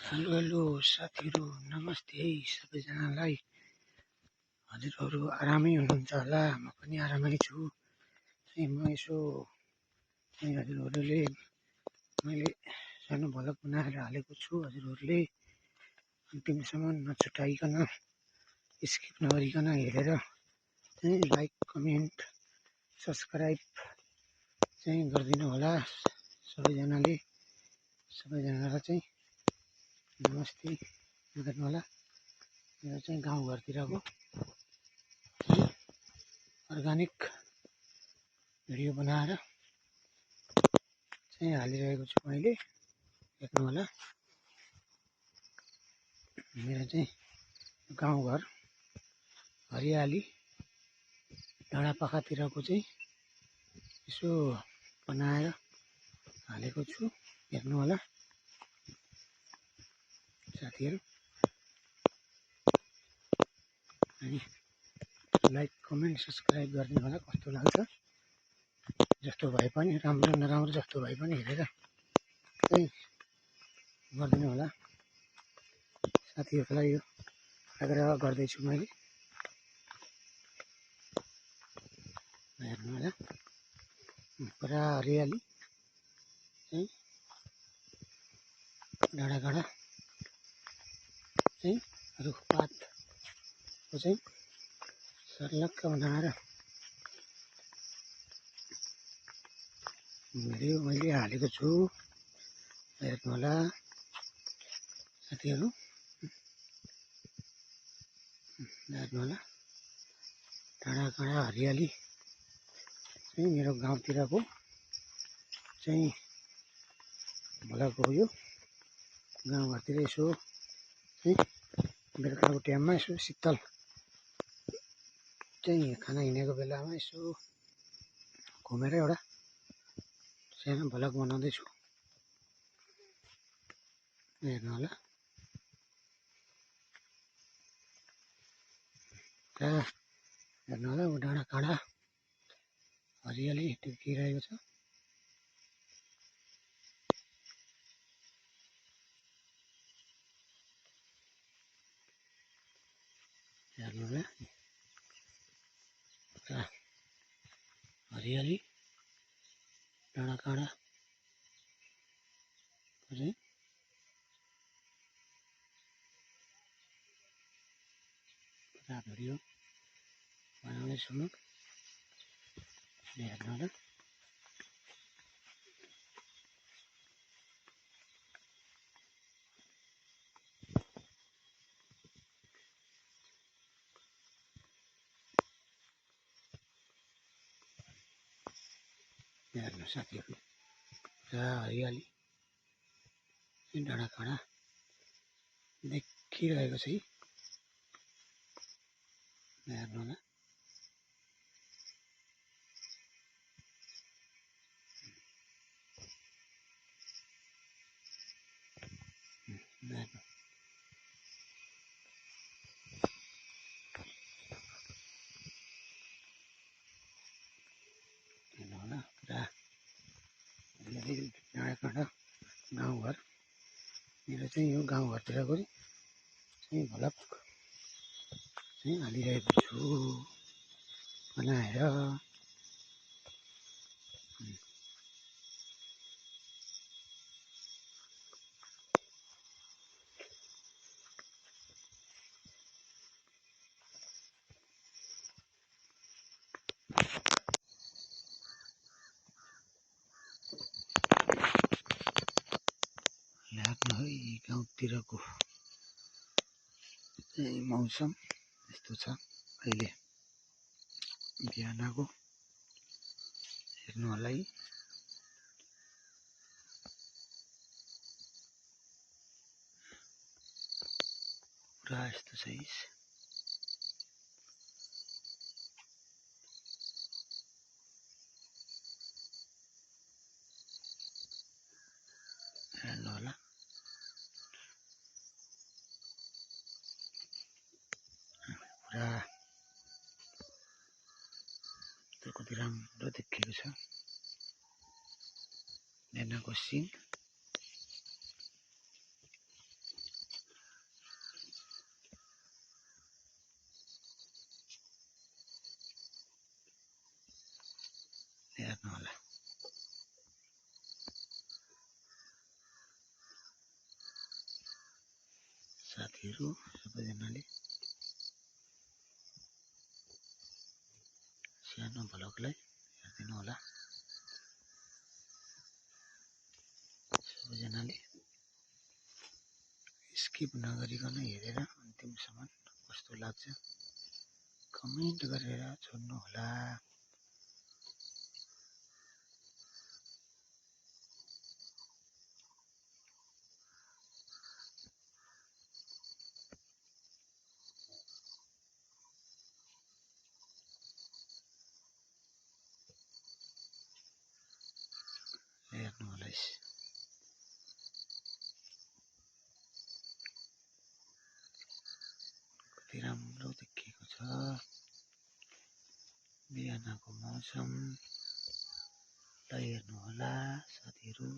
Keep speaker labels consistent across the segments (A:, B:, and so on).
A: Hello hello साथीहरू नमस्ते सबैजनालाई। हजुरहरू आरामै हुनुहुन्छ होला, म पनि आरामै छु। म यसो हजुरहरूले मैले सानो भ्लग बनाएर हालेको छु। हजुरहरूले अन्तिमसम्म नछुटाइकन स्किप नगरिकन हेरेर लाइक कमेन्ट सब्सक्राइब गरिदिनु होला। सबैजनालाई चाहिँ नमस्ते गर्नु होला। मेरो चाहिँ गाउँघरतिरको अर्ग्यानिक भिडियो बनाएर हालिरहेको छु मैले, हेर्नु होला। मेरो चाहिँ गाउँघर हरियाली डाँडापाखातिरको चाहिँ यसो बनाएर हालेको छु, हेर्नु होला साथीहरू। अनि लाइक कमेन्ट सब्सक्राइब गरिदिनु होला। कस्तो लाग्छ जस्तो भए पनि, राम्रो नराम्रो जस्तो भए पनि हेरेर गरिदिनु होला साथीहरूलाई। यो आग्रह गर्दैछु मैले, हेर्नु होला। पुरा हरियाली डाँडाकाँडा रुखपातको सर्लक्क बनाएर भिडियो मैले हालेको छु, हेर्नु होला साथीहरू। हेर्नु होला डाँडाकाँडा हरियाली मेरो गाउँतिरको भ्लग हो यो। गाउँघरतिर यसो बेलुकाको टाइममा यसो शीतल खाना हिँडेको बेलामा यसो घुमेर एउटा सानो भ्लग बनाउँदैछु, हेर्नु होला। हेर्नु होला डाँडाकाँडा हरियाली देखिरहेको छ। हेर्नु होला हरियाली डाँडाकाँडा भिडियो बनाउँदैछु म, हेर्नु होला। हेर्नु साथीहरू पुरा हरियाली डाँडाकाँडा देखिरहेको छ है, हेर्नु होला। हेर्नु होला पुरा डाँडाकाँडा गाउँघर मेरो यो गाउँघरतिरको भ्लग हालिरहेको छु बनाएर। हेर्नु है गाउँतिरको मौसम यस्तो छ अहिले बिहानको, हेर्नु होला है। पुरा यस्तो छ है, हेर्नु होला। पुरा कति राम्रो देखिएको छ बिहानको सिन। साथीहरू सबैजनाले सानो भ्लगलाई हेरिदिनु होला। सबैजनाले स्किप नगरिकन हेरेर अन्तिमसम्म कस्तो लाग्छ कमेन्ट गरेर छोड्नु होला। हेर्नु होला कति राम्रो देखिएको छ बिहानको मौसम। ल हेर्नु होला साथीहरू।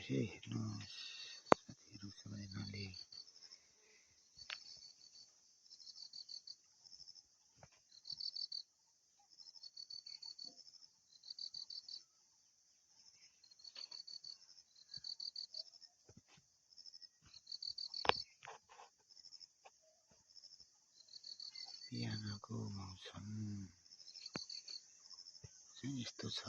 A: हेर्नुहोस् साथीहरू सबैजनाले बिहानको मौसम चाहिँ यस्तो छ।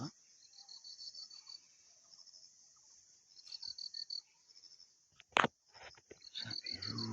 A: साथीहरू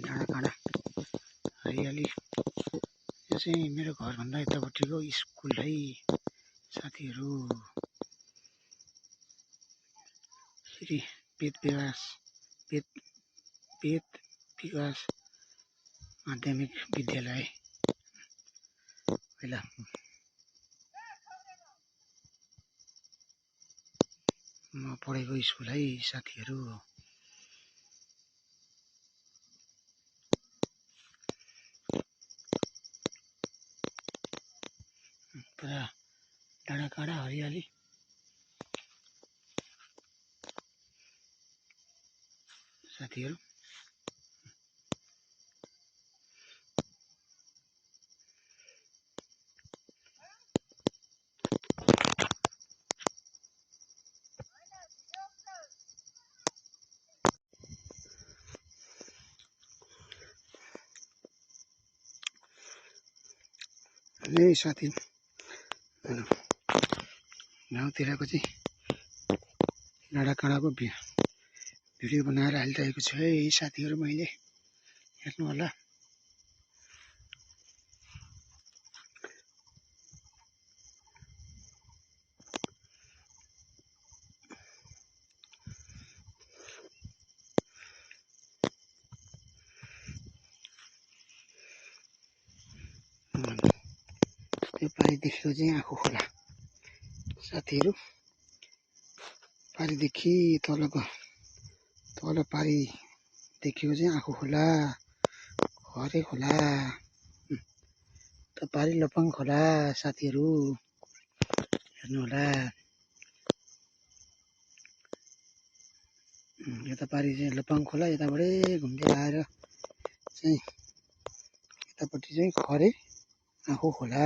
A: डाँडाकाँडा हरियाली। यो चाहिँ मेरो घरभन्दा यतापट्टिको स्कुल है साथीहरू। श्री वेद विकास माध्यमिक विद्यालय पहिला म पढेको स्कुल है साथीहरू। पुरा डाँडाकाँडा हरियाली। साथीहरू साथी गाउँतिरको चाहिँ डाँडाकाँडाको भिडियो बनाएर हालिरहेको छु है साथीहरू मैले। हेर्नु होला। यो पारिदेखिको चाहिँ आँखु खोला साथीहरू। पारिदेखि तल पारिदेखिको चाहिँ आँखु खोला, हरे खोला, पारी लोपाङ खोला साथीहरू। हेर्नु होला। यता पारि चाहिँ लोपाङ खोला, यताबाटै घुम्दै आएर चाहिँ यतापट्टि चाहिँ खरे आँखो खोला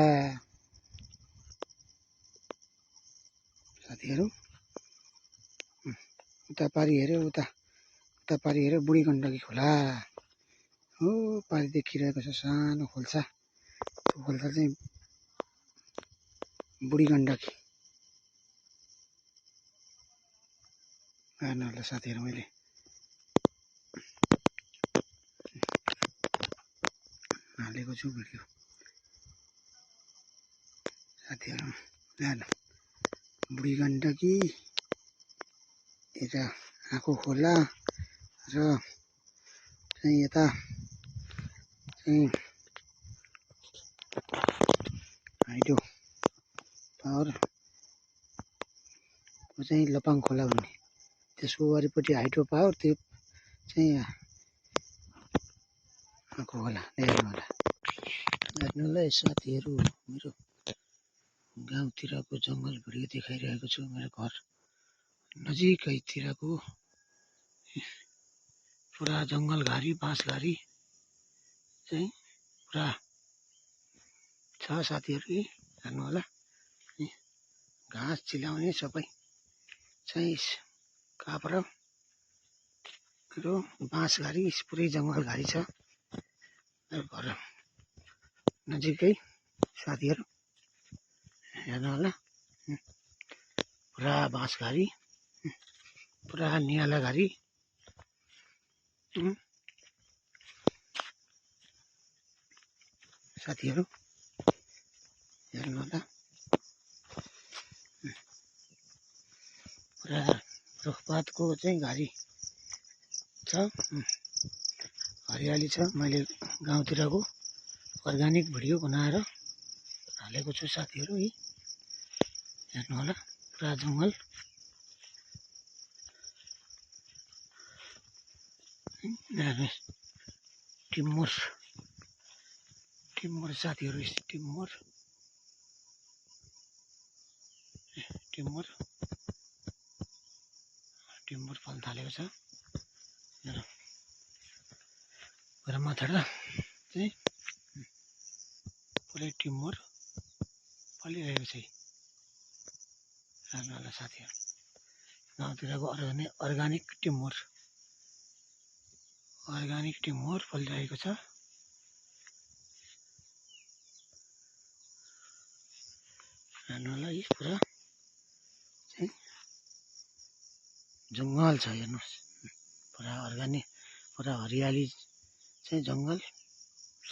A: साथीहरू। उता पारि हेऱ्यो उता पारि हेऱ्यो बुढी गण्डकी खोला हो पारि देखिरहेको छ सानो खोल्सा। त्यो खोल्सा चाहिँ बुढी गण्डकी हेर्नु होला साथीहरू। मैले हालेको छु भिडियो साथीहरू हेर्नु। बुढी गण्डकी यता आँखो खोला र चाहिँ यता चाहिँ हाइड्रो पावरको चाहिँ लपाङ खोला भन्ने, त्यसको वरिपट्टि हाइड्रो पावर, त्यो चाहिँ आँखो खोला। हेर्नु होला साथीहरू, मेरो गाउँतिरको जङ्गल भिडियो देखाइरहेको छु। मेरो घर नजिकैतिरको पुरा जङ्गलघारी बाँसघारी चाहिँ पुरा छ साथीहरू। हेर्नु होला घाँस चिलाउने सबै चाहिँ काप्रो बाँसघारी पुरै जङ्गलघारी छ घर नजिकै साथीहरू। हेर्नु होला पुरा बाँसघारी पुरा नियालाघारी साथीहरू। हेर्नु होला पुरा रुखपातको चाहिँ घारी छ, हरियाली छ। मैले गाउँतिरको अर्ग्यानिक भिडियो बनाएर हालेको छु साथीहरू। हेर्नु होला पुरा जङ्गल टिम्बर साथीहरू। टिम्बर फल्न थालेको छ। घरमाथाडा चाहिँ पुरै टिम्बर फलिरहेको छ। हेर्नु होला साथीहरू गाउँतिरको अर्ग्यानिक टिम्बर फलिरहेको छ। हेर्नु होला पुरा चाहिँ जङ्गल छ। हेर्नुहोस् पुरा अर्ग्यानिक पुरा हरियाली चाहिँ जङ्गल छ।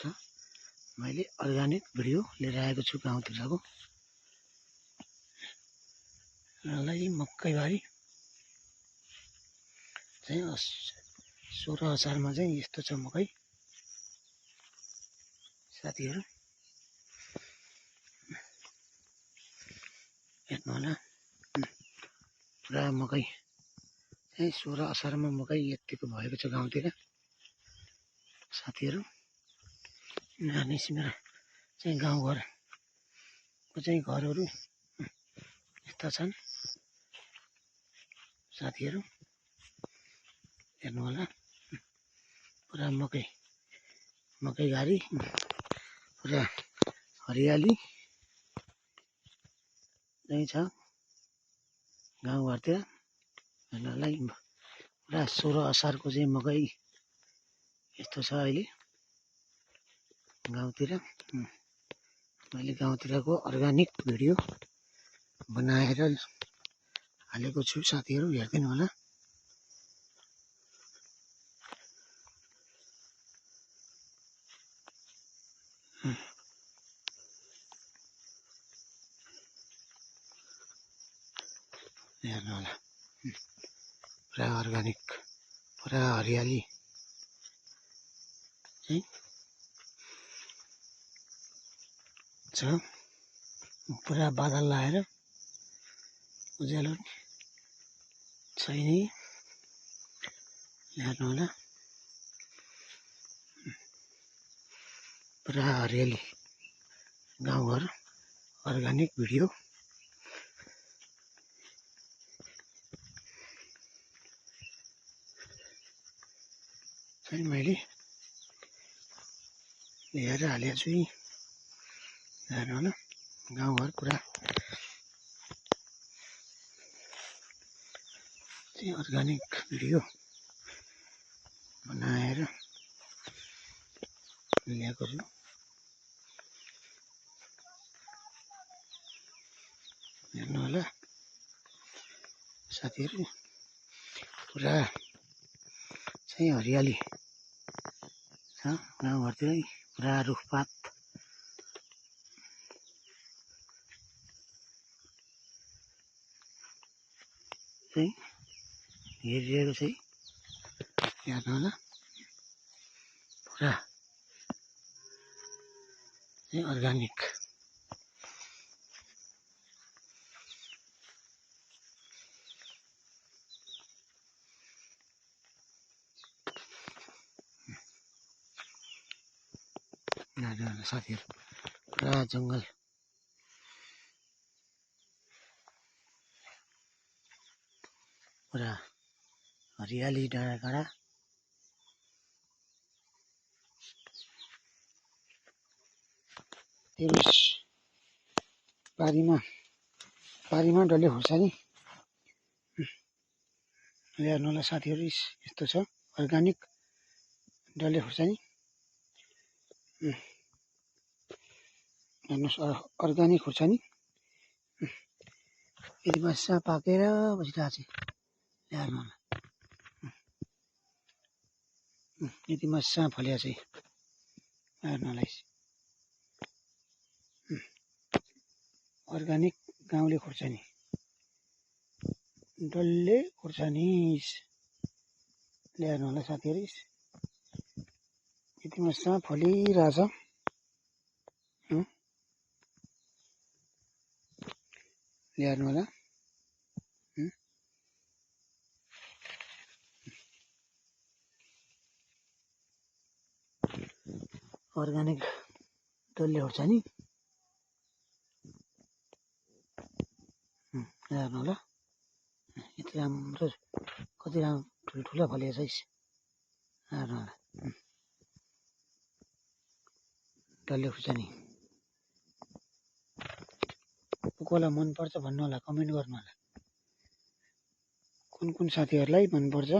A: मैले अर्ग्यानिक भिडियो लिएर आएको छु गाउँतिरको। मकैबारी चाहिँ 16 असारमा चाहिँ यस्तो छ मकै साथीहरू। हेर्नु होला पुरा मकै चाहिँ 16 असारमा मकै यतिको भएको छ गाउँतिर साथीहरू। मेरो चाहिँ गाउँघरको चाहिँ घरहरू यस्ता छन् साथीहरू। हेर्नु होला पुरा मकैघारी पुरा हरियाली चाहिँ छ गाउँघरतिर। हेर्नु होला पुरा 16 असारको चाहिँ मकै यस्तो छ अहिले गाउँतिर। मैले गाउँतिरको अर्ग्यानिक भिडियो बनाएर हालेको छु साथीहरू। हेरिदिनु होला। हेर्नु होला पुरा अर्ग्यानिक पुरा हरियाली चाहिँ छ। पुरा बादल लाएर उज्यालो छैन। हेर्नु होला पुरा हरियाली गाउँघर अर्ग्यानिक भिडियो चाहिँ मैले ल्याएर हालेको छु यी हेर्नु होला गाउँघर पुरा चाहिँ अर्गानिक भिडियो बनाएर ल्याएको छु हेर्नु होला साथीहरु पुरा चाहिँ हरियाली छ गाउँघरतिरै पुरा रुखपात चाहिँ हेरिरहेको चाहिँ हेर्नु होला पुरा चाहिँ अर्गानिक साथीहरु पुरा जंगल पुरा हरियाली डाँडाकाँडा पारीमा डल्ले खोर्सानी हेर्नु होला साथीहरु यस्तो छ अर्गानिक डल्ले खोर्सानी हेर्नुस् अर्गानिक खोर्सानी यति माछा पाकेर बसिरहेको छ हेर्नु होला यति माछा फलेको छ हेर्नु होला अर्गानिक गाउँले खोर्सानी डल्ले खोर्सानी हेर्नु होला साथीहरु यति माछा फलिरहेछ हेर्नु होला अर्गानिक डल्ले खोर्सानी हेर्नु होला यति राम्रो कति राम्रो ठुल्ठुलो फलेको छ हेर्नु होला डल्ले खोर्सानी कसलाई मन पर्छ भन्नु होला कमेन्ट गर्नु होला कुन साथीहरुलाई मन पर्छ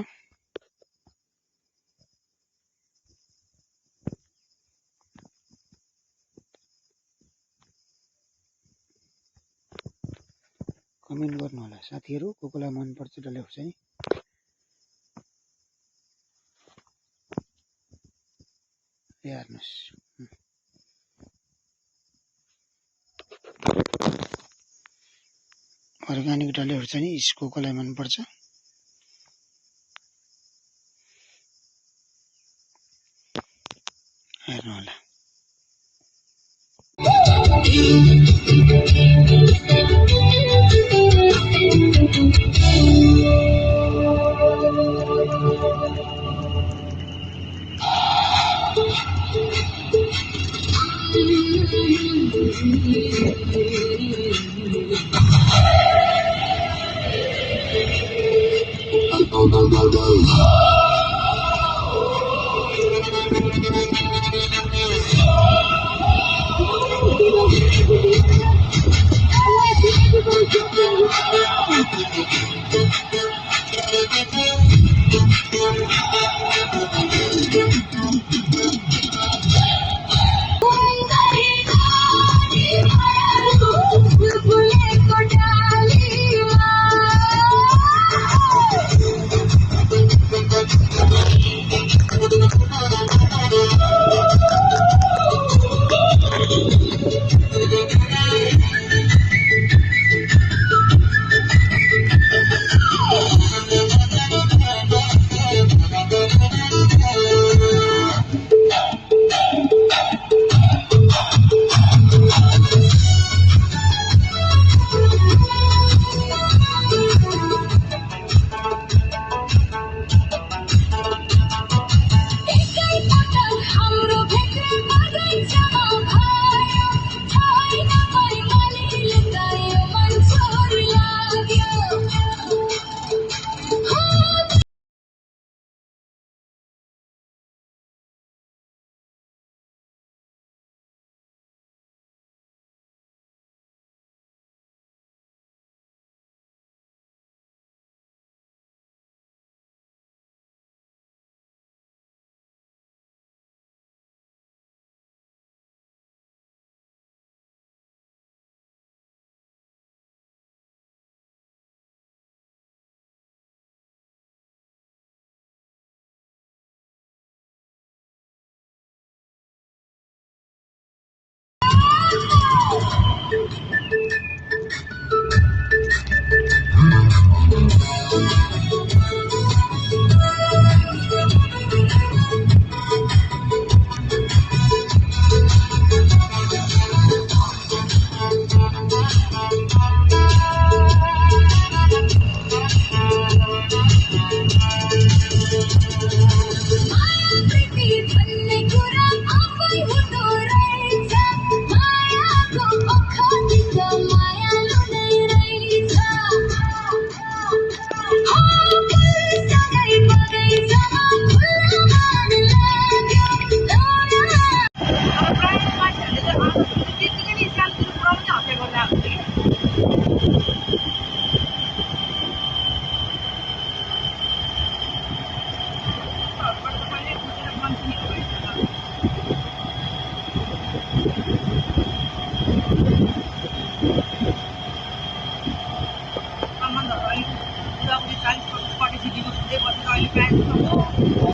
A: कमेन्ट गर्नु होला साथीहरु कसलाई मन पर्छ डल्ले खोर्सानी हेर्नुस् अर्गानिक डल्ले खोर्सानी यसको कसलाई मन पर्छ हेर्नु होला